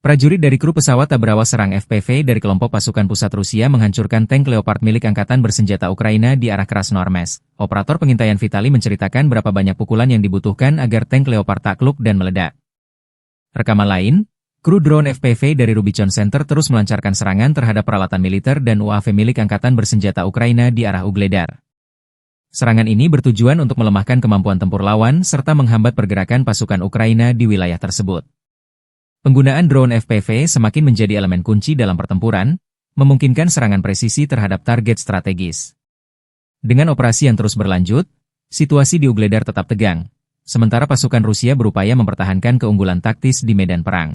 Prajurit dari kru pesawat tak berawak serang FPV dari kelompok pasukan pusat Rusia menghancurkan tank Leopard milik Angkatan Bersenjata Ukraina di arah Krasnoarmezk. Operator pengintaian Vitali menceritakan berapa banyak pukulan yang dibutuhkan agar tank Leopard takluk dan meledak. Rekaman lain, kru drone FPV dari Rubicon Center terus melancarkan serangan terhadap peralatan militer dan UAV milik Angkatan Bersenjata Ukraina di arah Ugledar. Serangan ini bertujuan untuk melemahkan kemampuan tempur lawan serta menghambat pergerakan pasukan Ukraina di wilayah tersebut. Penggunaan drone FPV semakin menjadi elemen kunci dalam pertempuran, memungkinkan serangan presisi terhadap target strategis. Dengan operasi yang terus berlanjut, situasi di Ugledar tetap tegang, sementara pasukan Rusia berupaya mempertahankan keunggulan taktis di medan perang.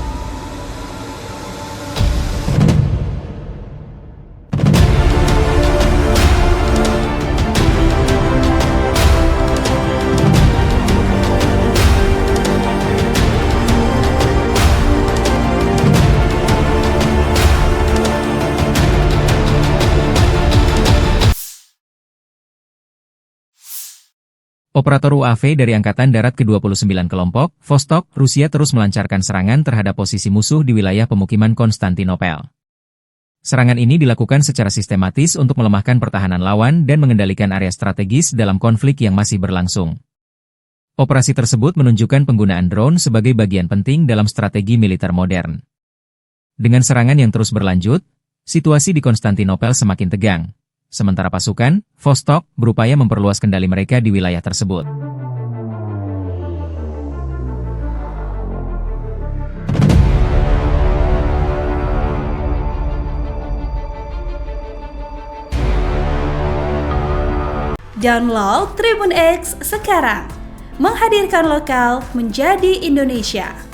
Operator UAV dari Angkatan Darat ke-29 kelompok, Vostok, Rusia terus melancarkan serangan terhadap posisi musuh di wilayah pemukiman Konstantinopel. Serangan ini dilakukan secara sistematis untuk melemahkan pertahanan lawan dan mengendalikan area strategis dalam konflik yang masih berlangsung. Operasi tersebut menunjukkan penggunaan drone sebagai bagian penting dalam strategi militer modern. Dengan serangan yang terus berlanjut, situasi di Konstantinopel semakin tegang. Sementara pasukan, Vostok, berupaya memperluas kendali mereka di wilayah tersebut. Download Tribun X sekarang, menghadirkan lokal menjadi Indonesia.